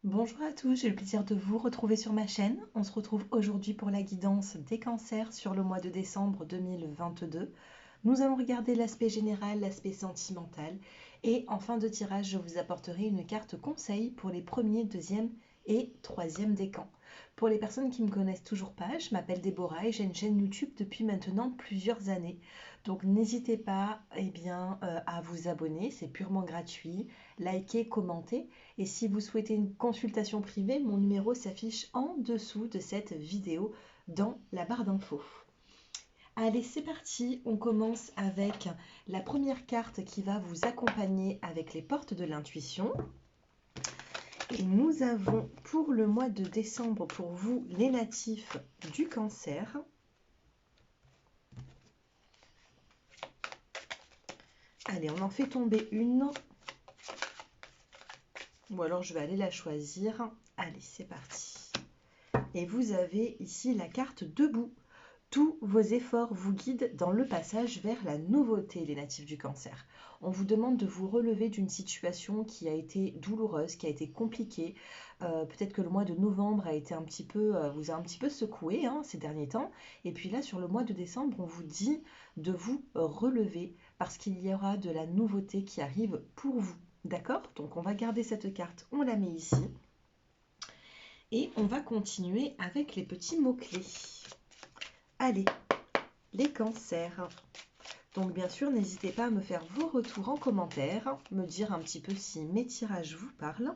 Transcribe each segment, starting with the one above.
Bonjour à tous, j'ai le plaisir de vous retrouver sur ma chaîne. On se retrouve aujourd'hui pour la guidance des cancers sur le mois de décembre 2022. Nous allons regarder l'aspect général, l'aspect sentimental et en fin de tirage, je vous apporterai une carte conseil pour les premiers, deuxième et troisième décans. Pour les personnes qui ne me connaissent toujours pas, je m'appelle Déborah et j'ai une chaîne YouTube depuis maintenant plusieurs années. Donc n'hésitez pas à vous abonner, c'est purement gratuit. Likez, commentez. Et si vous souhaitez une consultation privée, mon numéro s'affiche en dessous de cette vidéo dans la barre d'infos. Allez, c'est parti, on commence avec la première carte qui va vous accompagner avec les portes de l'intuition. Et nous avons pour le mois de décembre, pour vous, les natifs du cancer. Allez, on en fait tomber une. Ou alors je vais aller la choisir. Allez, c'est parti. Et vous avez ici la carte debout. Tous vos efforts vous guident dans le passage vers la nouveauté, les natifs du cancer. On vous demande de vous relever d'une situation qui a été douloureuse, qui a été compliquée. Peut-être que le mois de novembre a été vous a un petit peu secoué ces derniers temps. Et puis là, sur le mois de décembre, on vous dit de vous relever parce qu'il y aura de la nouveauté qui arrive pour vous. D'accord? Donc on va garder cette carte, on la met ici. Et on va continuer avec les petits mots-clés. Allez, les cancers. Donc bien sûr, n'hésitez pas à me faire vos retours en commentaire, me dire un petit peu si mes tirages vous parlent.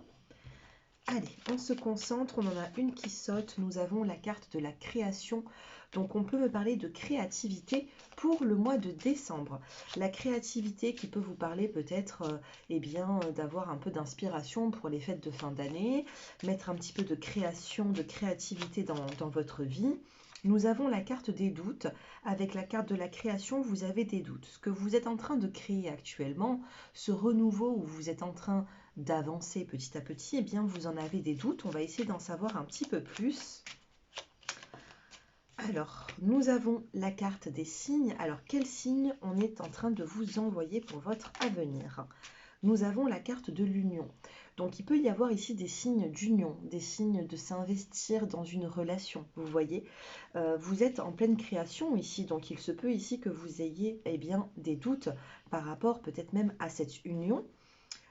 Allez, on se concentre, on en a une qui saute, nous avons la carte de la création. Donc on peut me parler de créativité pour le mois de décembre. La créativité qui peut vous parler peut-être d'avoir un peu d'inspiration pour les fêtes de fin d'année, mettre un petit peu de création, de créativité dans votre vie. Nous avons la carte des doutes. Avec la carte de la création, vous avez des doutes. Ce que vous êtes en train de créer actuellement, ce renouveau où vous êtes en train d'avancer petit à petit, eh bien vous en avez des doutes. On va essayer d'en savoir un petit peu plus. Alors, nous avons la carte des signes. Alors, quel signe on est en train de vous envoyer pour votre avenir? Nous avons la carte de l'union. Donc, il peut y avoir ici des signes d'union, des signes de s'investir dans une relation. Vous voyez, vous êtes en pleine création ici. Donc, il se peut ici que vous ayez des doutes par rapport peut-être même à cette union.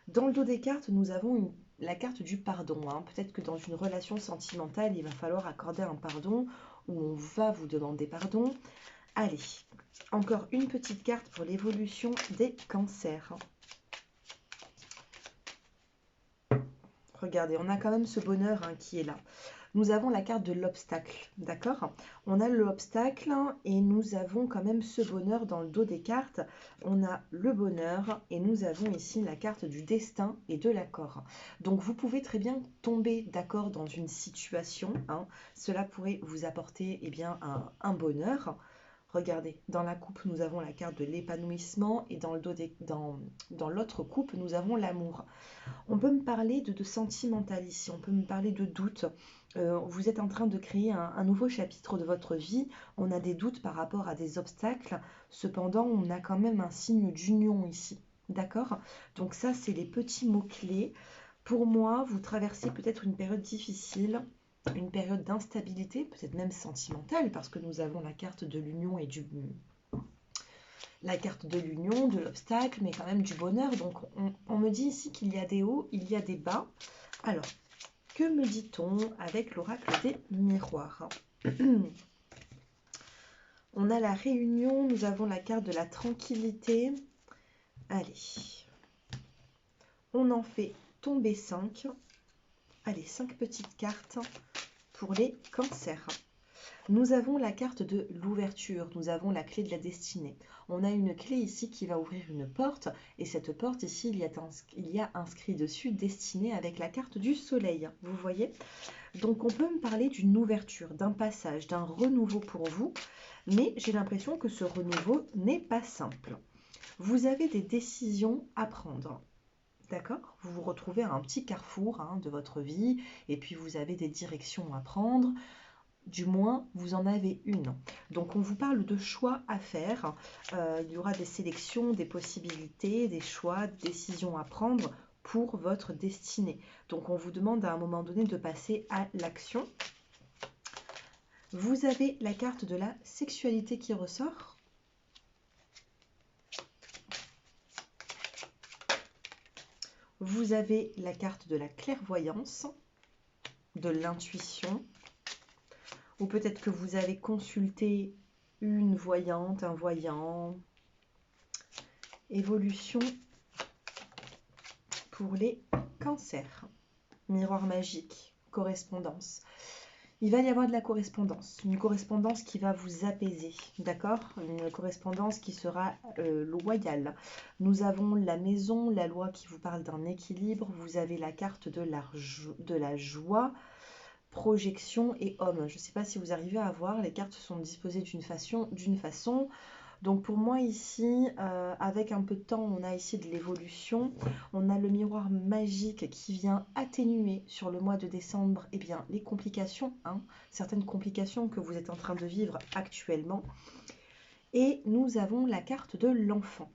Dans le dos des cartes, nous avons la carte du pardon. Peut-être que dans une relation sentimentale, il va falloir accorder un pardon ou on va vous demander pardon. Allez, encore une petite carte pour l'évolution des cancers. Regardez, on a quand même ce bonheur qui est là. Nous avons la carte de l'obstacle, d'accord? On a l'obstacle et nous avons quand même ce bonheur dans le dos des cartes. On a le bonheur et nous avons ici la carte du destin et de l'accord. Donc vous pouvez très bien tomber d'accord dans une situation. Cela pourrait vous apporter un bonheur. Regardez, dans la coupe, nous avons la carte de l'épanouissement et dans l'autre coupe, nous avons l'amour. On peut me parler de sentimental ici, on peut me parler de doute. Vous êtes en train de créer un nouveau chapitre de votre vie. On a des doutes par rapport à des obstacles. Cependant, on a quand même un signe d'union ici. D'accord? Donc ça, c'est les petits mots-clés. Pour moi, vous traversez peut-être une période difficile, une période d'instabilité, peut-être même sentimentale, parce que nous avons la carte de l'union et la carte de l'union, de l'obstacle, mais quand même du bonheur. Donc on me dit ici qu'il y a des hauts, il y a des bas. Alors, que me dit-on avec l'oracle des miroirs? On a la réunion, nous avons la carte de la tranquillité. Allez, on en fait tomber 5. Allez, 5 petites cartes pour les cancers. Nous avons la carte de l'ouverture, nous avons la clé de la destinée. On a une clé ici qui va ouvrir une porte et cette porte ici, il y a inscrit dessus destinée avec la carte du soleil. Vous voyez? Donc on peut me parler d'une ouverture, d'un passage, d'un renouveau pour vous, mais j'ai l'impression que ce renouveau n'est pas simple. Vous avez des décisions à prendre. D'accord? Vous vous retrouvez à un petit carrefour de votre vie et puis vous avez des directions à prendre. Du moins, vous en avez une. Donc, on vous parle de choix à faire. Il y aura des sélections, des possibilités, des choix, des décisions à prendre pour votre destinée. Donc on vous demande à un moment donné de passer à l'action. Vous avez la carte de la sexualité qui ressort. Vous avez la carte de la clairvoyance, de l'intuition, ou peut-être que vous avez consulté une voyante, un voyant. Évolution pour les cancers. Miroir magique, correspondance. Il va y avoir de la correspondance, une correspondance qui va vous apaiser, d'accord? Une correspondance qui sera loyale. Nous avons la maison, la loi qui vous parle d'un équilibre. Vous avez la carte de la joie, projection et homme. Je ne sais pas si vous arrivez à voir, les cartes sont disposées d'une façon. Donc pour moi ici, avec un peu de temps, on a ici de l'évolution. On a le miroir magique qui vient atténuer sur le mois de décembre eh bien, les complications, certaines complications que vous êtes en train de vivre actuellement. Et nous avons la carte de l'enfant.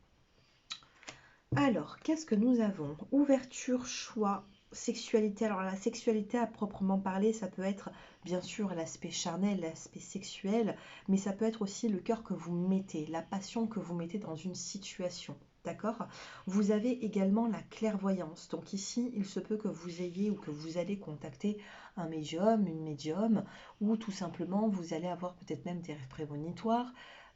Alors, qu'est-ce que nous avons? Ouverture, choix, sexualité. Alors la sexualité à proprement parler, ça peut être bien sûr l'aspect charnel, l'aspect sexuel, mais ça peut être aussi le cœur que vous mettez, la passion que vous mettez dans une situation. D'accord? Vous avez également la clairvoyance. Donc ici, il se peut que vous ayez ou que vous allez contacter un médium, une médium, ou tout simplement, vous allez avoir peut-être même des rêves prémonitoires.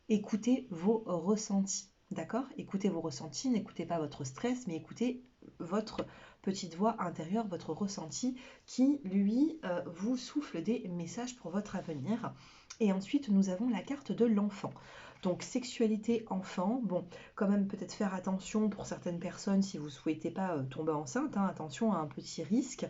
Écoutez vos ressentis. D'accord? Écoutez vos ressentis, n'écoutez pas votre stress, mais écoutez votre petite voix intérieure, votre ressenti qui, lui, vous souffle des messages pour votre avenir. Et ensuite, nous avons la carte de l'enfant. Donc, sexualité enfant. Bon, quand même, peut-être faire attention pour certaines personnes si vous ne souhaitez pas tomber enceinte. Attention à un petit risque.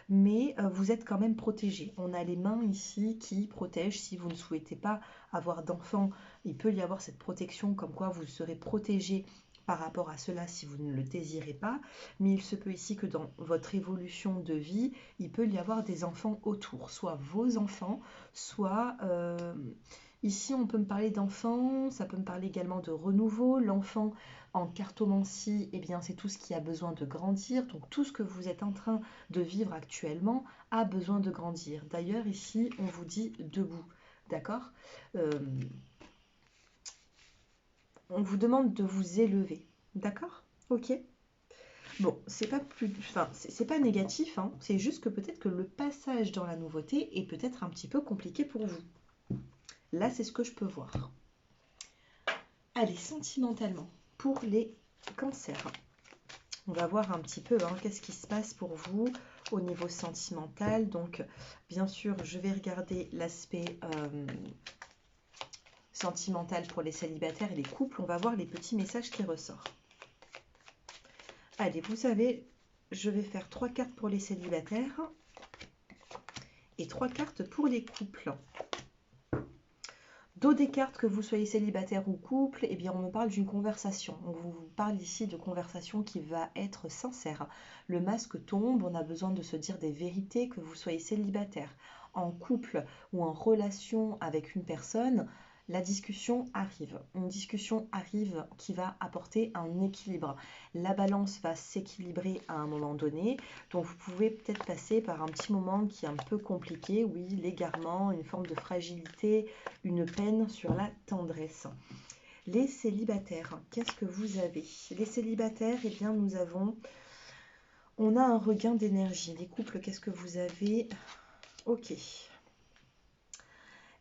Mais vous êtes quand même protégé. On a les mains ici qui protègent. Si vous ne souhaitez pas avoir d'enfant, il peut y avoir cette protection comme quoi vous serez protégé par rapport à cela si vous ne le désirez pas, mais il se peut ici que dans votre évolution de vie, il peut y avoir des enfants autour, soit vos enfants, soit ici on peut me parler d'enfants, ça peut me parler également de renouveau. L'enfant en cartomancie, eh bien c'est tout ce qui a besoin de grandir, donc tout ce que vous êtes en train de vivre actuellement a besoin de grandir. D'ailleurs ici on vous dit debout, d'accord? On vous demande de vous élever, d'accord? Ok. Bon, c'est pas plus, enfin, c'est pas négatif, c'est juste que peut-être que le passage dans la nouveauté est peut-être un petit peu compliqué pour vous. Là, c'est ce que je peux voir. Allez, sentimentalement, pour les cancers. On va voir un petit peu qu'est-ce qui se passe pour vous au niveau sentimental. Donc, bien sûr, je vais regarder l'aspect sentimental pour les célibataires et les couples. On va voir les petits messages qui ressortent. Allez, vous savez, je vais faire 3 cartes pour les célibataires et 3 cartes pour les couples. Dos des cartes, que vous soyez célibataire ou couple, eh bien on me parle d'une conversation. On vous parle ici de conversation qui va être sincère. Le masque tombe, on a besoin de se dire des vérités, que vous soyez célibataire, en couple ou en relation avec une personne. La discussion arrive. Une discussion arrive qui va apporter un équilibre. La balance va s'équilibrer à un moment donné. Donc vous pouvez peut-être passer par un petit moment qui est un peu compliqué. Oui, l'égarement, une forme de fragilité, une peine sur la tendresse. Les célibataires, qu'est-ce que vous avez? Les célibataires, eh bien on a un regain d'énergie. Les couples, qu'est-ce que vous avez? Ok.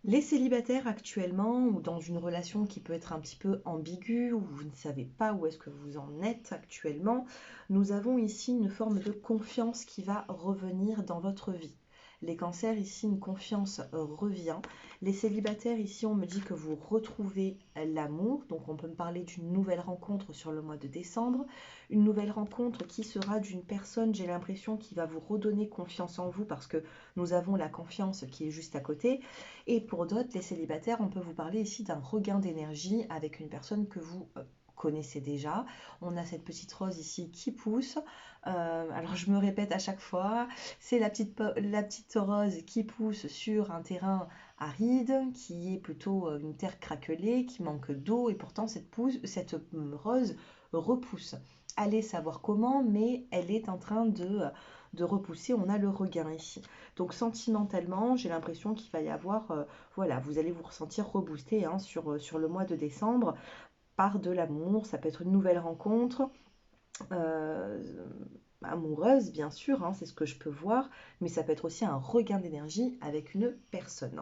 Les célibataires actuellement, ou dans une relation qui peut être un petit peu ambiguë, où vous ne savez pas où est-ce que vous en êtes actuellement, nous avons ici une forme de confiance qui va revenir dans votre vie. Les cancers, ici, une confiance revient. Les célibataires, ici, on me dit que vous retrouvez l'amour. Donc, on peut me parler d'une nouvelle rencontre sur le mois de décembre. Une nouvelle rencontre qui sera d'une personne, j'ai l'impression, qui va vous redonner confiance en vous parce que nous avons la confiance qui est juste à côté. Et pour d'autres, les célibataires, on peut vous parler ici d'un regain d'énergie avec une personne que vous connaissez déjà. On a cette petite rose ici qui pousse. Alors je me répète à chaque fois, c'est la petite rose qui pousse sur un terrain aride, qui est plutôt une terre craquelée, qui manque d'eau, et pourtant cette rose repousse. allez savoir comment, mais elle est en train de repousser. On a le regain ici. Donc sentimentalement, j'ai l'impression qu'il va y avoir, voilà, vous allez vous ressentir reboosté hein, sur le mois de décembre par de l'amour. Ça peut être une nouvelle rencontre. euh, Amoureuse, bien sûr, hein, c'est ce que je peux voir, mais ça peut être aussi un regain d'énergie avec une personne.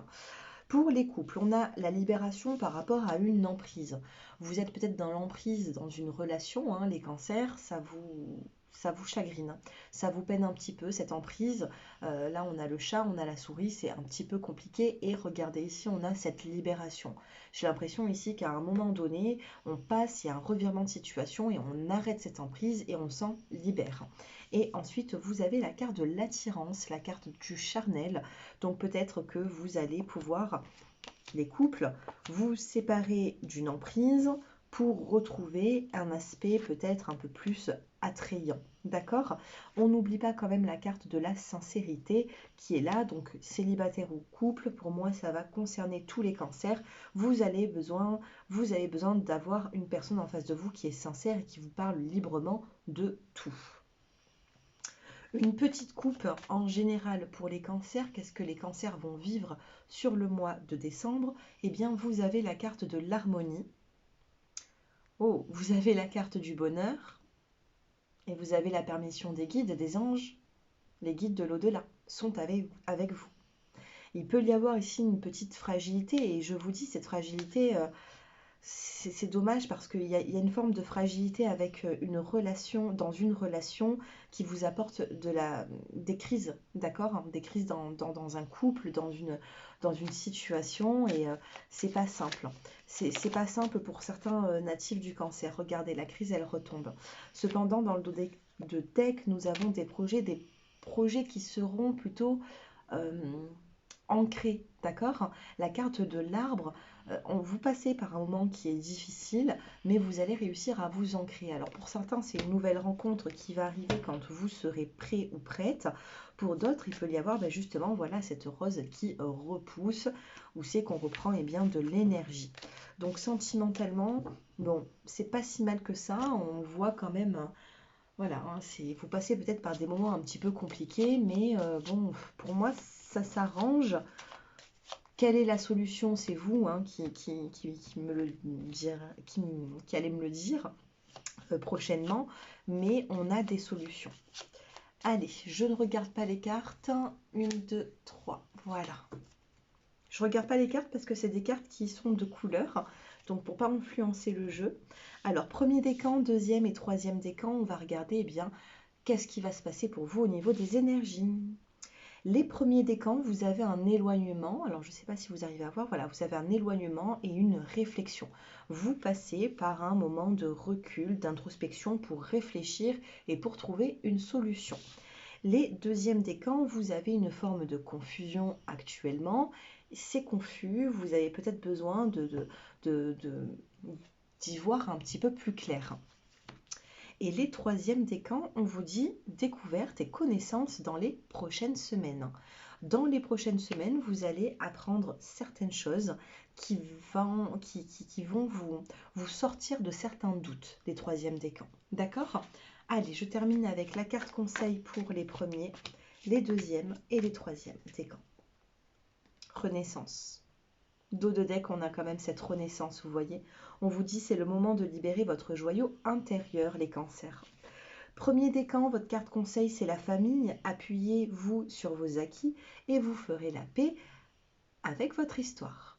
Pour les couples, on a la libération par rapport à une emprise. Vous êtes peut-être dans l'emprise dans une relation, hein, les cancers, ça vous chagrine, ça vous peine un petit peu cette emprise. Là, on a le chat, on a la souris, c'est un petit peu compliqué. Et regardez ici, on a cette libération. J'ai l'impression ici qu'à un moment donné, on passe, il y a un revirement de situation et on arrête cette emprise et on s'en libère. Et ensuite, vous avez la carte de l'attirance, la carte du charnel. Donc peut-être que vous allez pouvoir, les couples, vous séparer d'une emprise pour retrouver un aspect peut-être un peu plus attrayant. D'accord? On n'oublie pas quand même la carte de la sincérité qui est là. Donc célibataire ou couple, pour moi ça va concerner tous les cancers. Vous avez besoin d'avoir une personne en face de vous qui est sincère et qui vous parle librement de tout. Une petite coupe en général pour les cancers, qu'est-ce que les cancers vont vivre sur le mois de décembre? Eh bien, vous avez la carte de l'harmonie. Oh, vous avez la carte du bonheur. Et vous avez la permission des guides, des anges. Les guides de l'au-delà sont avec vous. Il peut y avoir ici une petite fragilité. Et je vous dis, cette fragilité, c'est dommage parce qu'il y a une forme de fragilité avec une relation, dans une relation qui vous apporte des crises, d'accord? Des crises dans un couple, dans une situation et c'est pas simple. C'est pas simple pour certains natifs du cancer. Regardez, la crise, elle retombe. Cependant, dans le dos de deck, nous avons des projets qui seront plutôt euh, ancré, d'accord? La carte de l'arbre, vous passez par un moment qui est difficile, mais vous allez réussir à vous ancrer. Alors pour certains, c'est une nouvelle rencontre qui va arriver quand vous serez prêt ou prête. Pour d'autres, il peut y avoir justement voilà, cette rose qui repousse, où c'est qu'on reprend bien, de l'énergie. Donc sentimentalement, bon, c'est pas si mal que ça, on voit quand même... Voilà, hein, vous passez peut-être par des moments un petit peu compliqués, mais bon, pour moi, ça s'arrange. Quelle est la solution? C'est vous hein, qui me le dire, qui allez me le dire prochainement, mais on a des solutions. Allez, je ne regarde pas les cartes. 1, 2, 3, voilà. Je ne regarde pas les cartes parce que c'est des cartes qui sont de couleur, donc pour ne pas influencer le jeu. Alors, premier décan, deuxième et troisième décan, on va regarder bien qu'est-ce qui va se passer pour vous au niveau des énergies. Les premiers décans, vous avez un éloignement. Alors, je ne sais pas si vous arrivez à voir. Voilà, vous avez un éloignement et une réflexion. Vous passez par un moment de recul, d'introspection pour réfléchir et pour trouver une solution. Les deuxièmes décans, vous avez une forme de confusion actuellement. C'est confus, vous avez peut-être besoin d'y voir un petit peu plus clair. Et les troisièmes décans, on vous dit découverte et connaissance dans les prochaines semaines. Dans les prochaines semaines, vous allez apprendre certaines choses qui vont vous sortir de certains doutes, les troisièmes décans. D'accord? Allez, je termine avec la carte conseil pour les premiers, les deuxièmes et les troisièmes décans. Renaissance. Dos de deck, on a quand même cette renaissance, vous voyez. On vous dit c'est le moment de libérer votre joyau intérieur, les cancers. Premier décan, votre carte conseil, c'est la famille. Appuyez-vous sur vos acquis et vous ferez la paix avec votre histoire.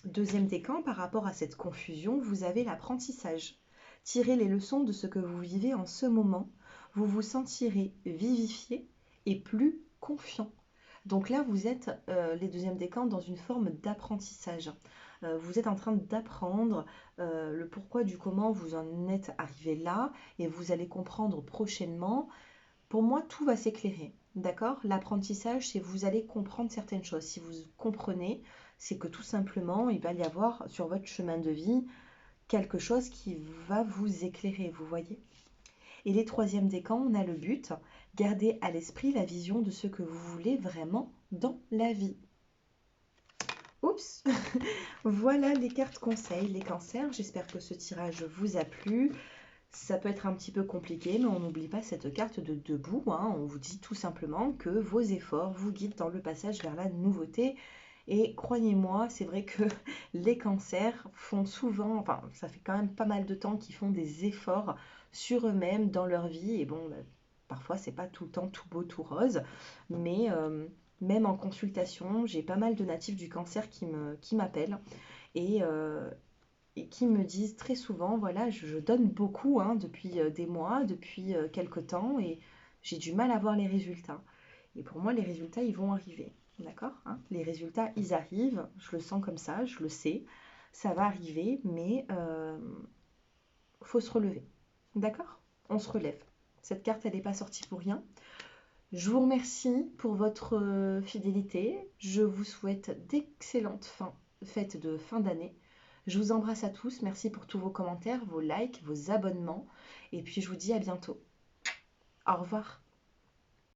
Deuxième décan, par rapport à cette confusion, vous avez l'apprentissage. Tirez les leçons de ce que vous vivez en ce moment. Vous vous sentirez vivifié et plus confiant. Donc là, vous êtes, les deuxièmes décans, dans une forme d'apprentissage. Vous êtes en train d'apprendre le pourquoi du comment vous en êtes arrivé là et vous allez comprendre prochainement. Pour moi, tout va s'éclairer, d'accord? L'apprentissage, c'est vous allez comprendre certaines choses. Si vous comprenez, c'est que tout simplement, il va y avoir sur votre chemin de vie quelque chose qui va vous éclairer, vous voyez? Et les troisièmes décans, on a le but, gardez à l'esprit la vision de ce que vous voulez vraiment dans la vie. Oups. Voilà les cartes conseils, les cancers. J'espère que ce tirage vous a plu. Ça peut être un petit peu compliqué, mais on n'oublie pas cette carte de debout, hein. On vous dit tout simplement que vos efforts vous guident dans le passage vers la nouveauté. Et croyez-moi, c'est vrai que les cancers font souvent, enfin ça fait quand même pas mal de temps qu'ils font des efforts sur eux-mêmes dans leur vie. Et bon, parfois c'est pas tout le temps tout beau, tout rose, mais même en consultation, j'ai pas mal de natifs du cancer qui m'appellent et, et qui me disent très souvent, voilà, je donne beaucoup hein, depuis des mois, depuis quelque temps, et j'ai du mal à voir les résultats. Et pour moi, les résultats, ils vont arriver. D'accord, hein. Les résultats, ils arrivent. Je le sens comme ça, je le sais. Ça va arriver, mais faut se relever. D'accord? On se relève. Cette carte, elle n'est pas sortie pour rien. Je vous remercie pour votre fidélité. Je vous souhaite d'excellentes fêtes de fin d'année. Je vous embrasse à tous. Merci pour tous vos commentaires, vos likes, vos abonnements. Et puis je vous dis à bientôt. Au revoir.